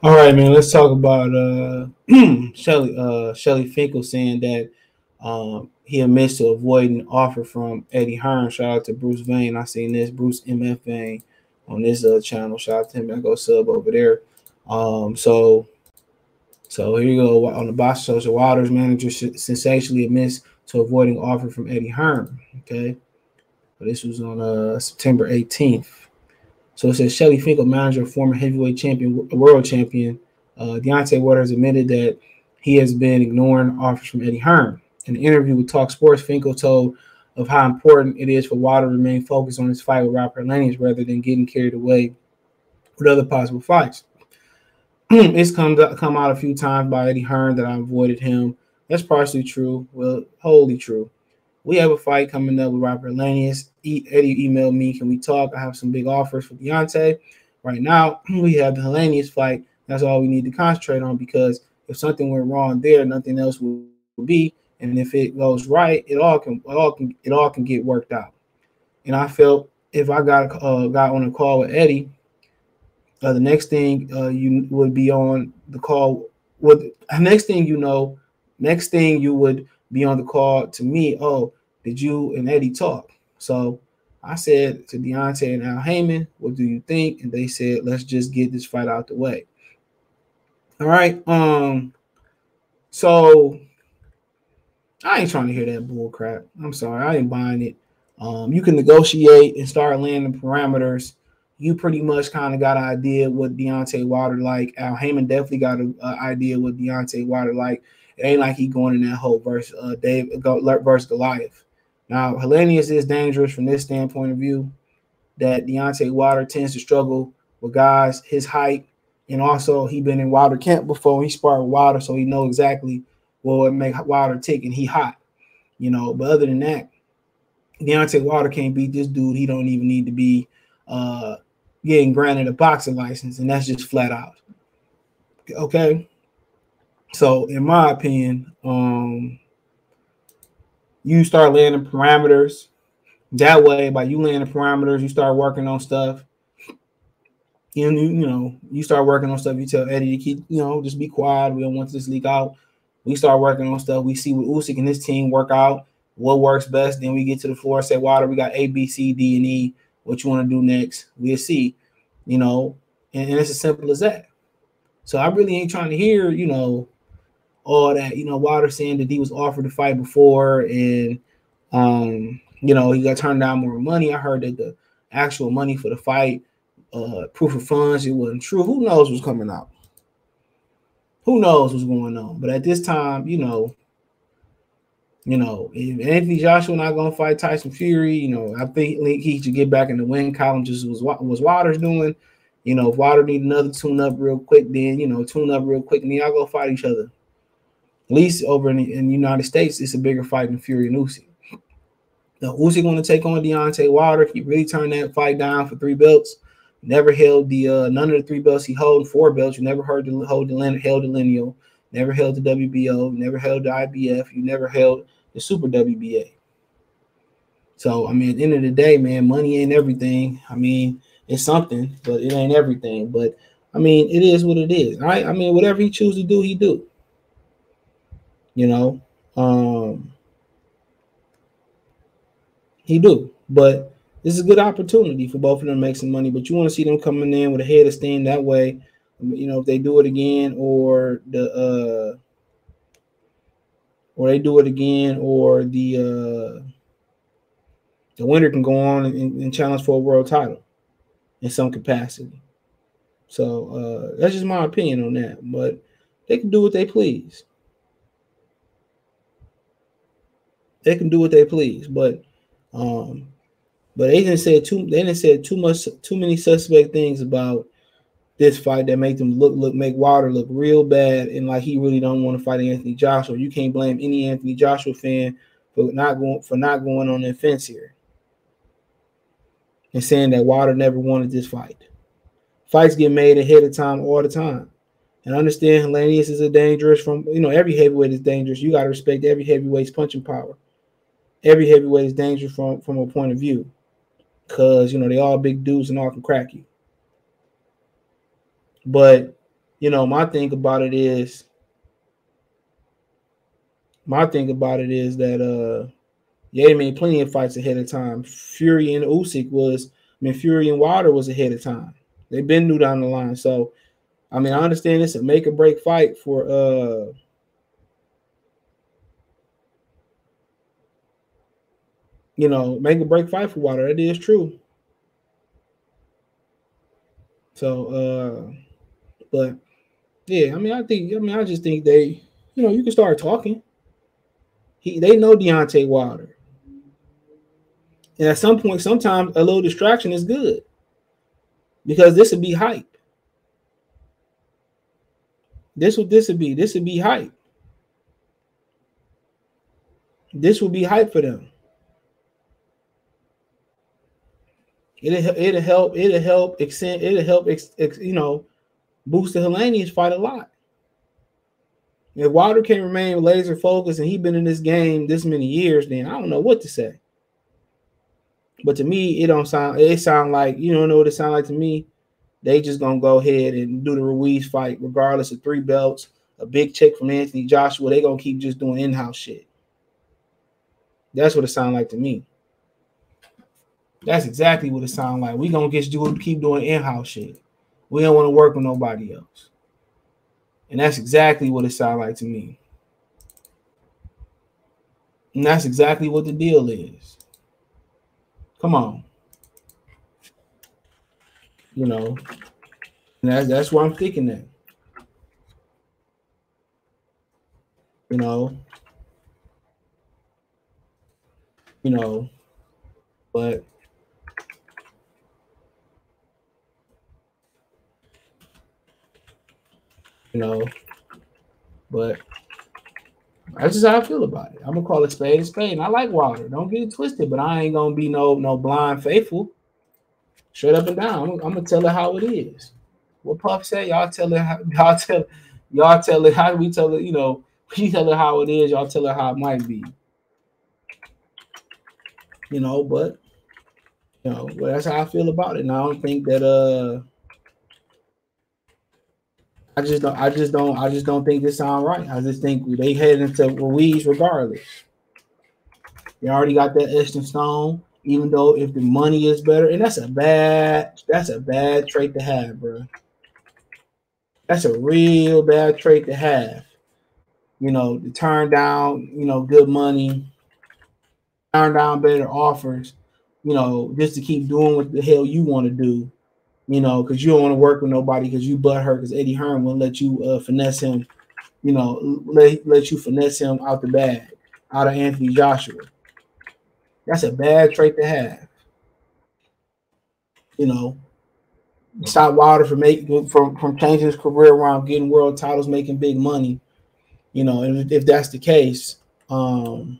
All right, man. Let's talk about Shelly Finkel saying that he admits to avoiding an offer from Eddie Hearn. Shout out to Bruce Vane. I seen this Bruce MF Vane on this channel. Shout out to him. I go sub over there. So here you go on the box. Social Waters manager sensationally admits to avoiding offer from Eddie Hearn. Okay, so this was on September 18th. So it says Shelly Finkel, manager, former heavyweight champion, world champion, Deontay Waters admitted that he has been ignoring offers from Eddie Hearn. In an interview with Talk Sports, Finkel told of how important it is for Wilder to remain focused on his fight with Robert Lanius rather than getting carried away with other possible fights. It's come out a few times by Eddie Hearn that I avoided him. That's partially true. Well, wholly true. We have a fight coming up with Robert Lanius. Eddie emailed me, can we talk? I have some big offers for Deontay. Right now, we have the Lanius fight. That's all we need to concentrate on because if something went wrong there, nothing else will be. And if it goes right, it all can get worked out. And I felt if I got on a call with Eddie, the next thing you would be on the call with next thing you would be on the call to me. Oh, did you and Eddie talk? So I said to Deontay and Al Heyman, what do you think? And they said, let's just get this fight out the way. All right. So I ain't trying to hear that bull crap. I'm sorry, I ain't buying it. You can negotiate and start landing parameters. You pretty much kind of got an idea what Deontay Wilder like. Al Heyman definitely got an idea what Deontay Wilder like. It ain't like he going in that whole versus versus Goliath. Now, Helenius is dangerous from this standpoint of view that Deontay Wilder tends to struggle with guys his height, and also he been in Wilder camp before. He sparred with Wilder, so he know exactly what would make Wilder tick, and he hot, But other than that, Deontay Wilder can't beat this dude. He don't even need to be getting granted a boxing license, and that's just flat out. Okay. So in my opinion, you start laying the parameters. That way, by you laying the parameters, you start working on stuff. You start working on stuff. You tell Eddie to keep, just be quiet. We don't want this leak out. We start working on stuff. We see what Usyk and his team work out, what works best. Then we get to the floor, say, Wilder, we got A, B, C, D, and E. What you want to do next? We'll see, and it's as simple as that. So I really ain't trying to hear, all that, Wilder saying that he was offered to fight before and, he got turned down more money. I heard that the actual money for the fight, proof of funds, it wasn't true. Who knows what's coming out? Who knows what's going on? But at this time, if Anthony Joshua not gonna fight Tyson Fury, I think he should get back in the win column, just was Wilder's doing. If Wilder need another tune up real quick, then tune up real quick, and then y'all go fight each other. At least over in the United States, it's a bigger fight than Fury and Usyk. Now, Usyk going to take on Deontay Wilder. He really turned that fight down for 3 belts. Never held the none of the 3 belts he held, 4 belts. You never held the lineal. Never held the WBO. Never held the IBF. You never held the Super WBA. So I mean, at the end of the day, man, money ain't everything. I mean, it's something, but it ain't everything. But I mean, it is what it is. Right? I mean, whatever he chooses to do, he do. He do. But this is a good opportunity for both of them to make some money. But you want to see them coming in with a head of steam that way. If they do it again, or the winner can go on and challenge for a world title in some capacity. So that's just my opinion on that. But they can do what they please. They can do what they please, but they didn't say too many suspect things about this fight that make them make Wilder look real bad, and like he really don't want to fight Anthony Joshua. You can't blame any Anthony Joshua fan for not going on the fence here and saying that Wilder never wanted this fight. Fights get made ahead of time all the time. And understand Helenius is a dangerous every heavyweight is dangerous. You got to respect every heavyweight's punching power. Every heavyweight is dangerous from a point of view because, they all big dudes and all can crack you. But my thing about it is that they made plenty of fights ahead of time. Fury and Fury and Wilder was ahead of time. They've been new down the line. So I understand it's a make or break fight for make or break fight for Wilder. That is true. So but yeah, I just think they, you can start talking. They know Deontay Wilder. And at some point, sometimes a little distraction is good. Because this would be hype. This would be hype. This would be hype for them. It'll help boost the Helenius fight a lot. If Wilder can remain laser focused and he's been in this game this many years, then I don't know what to say. But to me, it sound like, you don't know what it sound like to me. They just gonna go ahead and do the Ruiz fight, regardless of 3 belts, a big check from Anthony Joshua. They gonna keep just doing in-house shit. That's what it sound like to me. That's exactly what it sound like. We gonna keep doing in-house shit. We don't want to work with nobody else. And that's exactly what it sound like to me. And that's exactly what the deal is. Come on. And that's where I'm thinking that. But but that's just how I feel about it. I'm gonna call it spade a spade. And I like Wilder. Don't get it twisted, but I ain't gonna be no blind faithful. Straight up and down. I'm gonna tell it how it is. What Puff said, y'all tell it how we tell it, we tell it how it is, y'all tell it how it might be. But that's how I feel about it. And I don't think that I just don't think this sound right. I just think they head into Ruiz regardless. They already got that etched in stone, even though if the money is better, and that's a bad trait to have, bro. That's a real bad trait to have. To turn down, good money, turn down better offers, just to keep doing what the hell you want to do. Because you don't want to work with nobody because you butthurt because Eddie Hearn won't let you finesse him, let you finesse him out the bag, out of Anthony Joshua. That's a bad trait to have. Stop Wilder from changing his career around, getting world titles, making big money. And if that's the case, and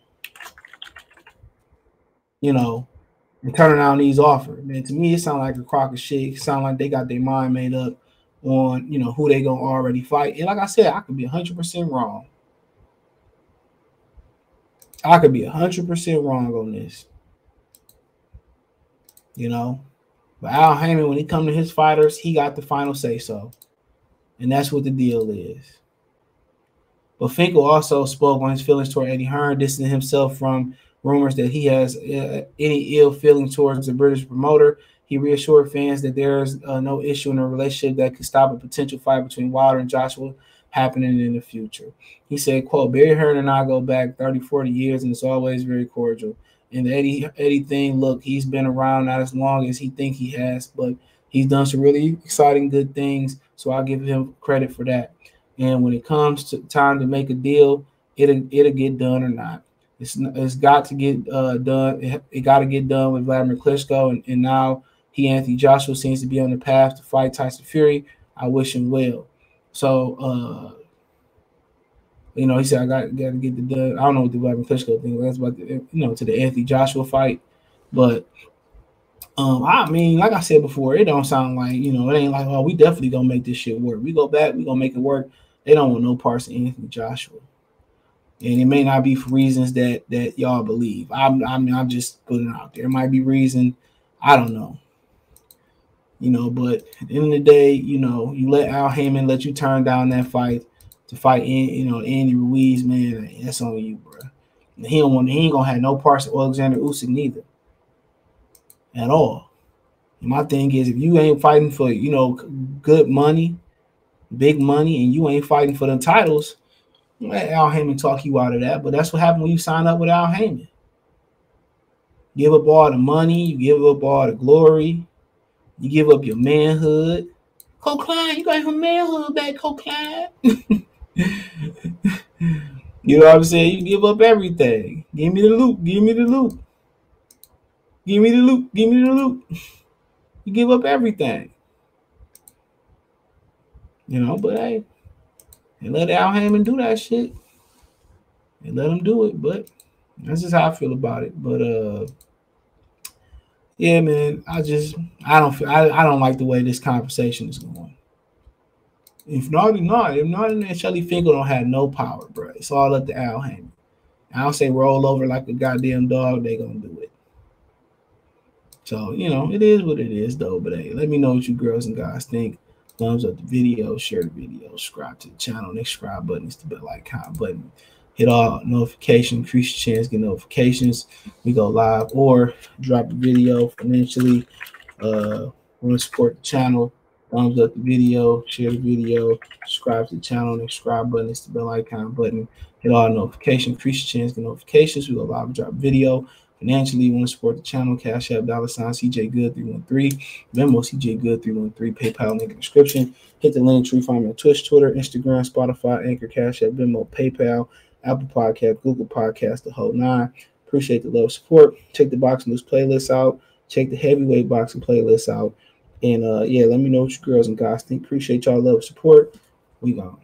turning down these offers. Man, to me, it sounds like a crock of shit. It sounds like they got their mind made up on, who they gonna already fight. And like I said, I could be 100% wrong. I could be 100% wrong on this. But Al Heyman, when he come to his fighters, he got the final say so. And that's what the deal is. But Finkel also spoke on his feelings toward Eddie Hearn, distancing himself from rumors that he has any ill feeling towards the British promoter. He reassured fans that there's no issue in a relationship that could stop a potential fight between Wilder and Joshua happening in the future. He said, quote, Barry Hearn and I go back 30, 40 years, and it's always very cordial. And the Eddie thing, look, he's been around not as long as he think he has, but he's done some really exciting, good things, so I'll give him credit for that. And when it comes to time to make a deal, it'll get done or not. It's got to get done. It got to get done with Vladimir Klitschko, and now Anthony Joshua seems to be on the path to fight Tyson Fury. I wish him well. So, he said I got to get the done. I don't know what the Vladimir Klitschko thing was. That's about to the Anthony Joshua fight, but like I said before, it don't sound like it ain't like, oh, we definitely gonna make this shit work. We go back, we gonna make it work. They don't want no parts of Anthony Joshua. And it may not be for reasons that y'all believe. I'm just putting it out there. It might be reason, I don't know. But at the end of the day, you let Al Heyman let you turn down that fight to fight Andy Ruiz, man. That's on you, bro. He ain't gonna have no parts of Alexander Usyk neither, at all. And my thing is, if you ain't fighting for good money, big money, and you ain't fighting for the titles, let Al Heyman talk you out of that. But that's what happened when you sign up with Al Heyman. Give up all the money, you give up all the glory, you give up your manhood. Cole Klein, you got your manhood back, Cole Klein. You know what I'm saying? You give up everything. Give me the loot. Give me the loot. Give me the loot. Give me the loot. You give up everything. But hey, and let Al Heyman do that shit. And let him do it. But that's just how I feel about it. But yeah, man, I don't like the way this conversation is going. If not, then Shelly Finkel don't have no power, bro. It's all up to Al Heyman. I don't say roll over like a goddamn dog, they gonna do it. So, it is what it is, though. But hey, let me know what you girls and guys think. Thumbs up the video, share the video, subscribe to the channel. Next subscribe button is the bell icon button. Hit all notifications, increase your chance to get notifications. We go live or drop a video financially. Want to support the channel? Thumbs up the video, share the video, subscribe to the channel. Next subscribe button is the bell icon button. Hit all notifications, increase your chance to get notifications. We go live and drop video. Financially, you want to support the channel, Cash App, $ CJ Good 313, Venmo CJ Good 313, PayPal link in the description. Hit the link tree, find me on Twitch, Twitter, Instagram, Spotify, Anchor, Cash App, Venmo, PayPal, Apple Podcast, Google Podcast, the whole nine. Appreciate the love, support. Check the boxing news playlist out. Check the heavyweight boxing playlist out. And yeah, let me know what you girls and guys think. Appreciate y'all love, support. We gone.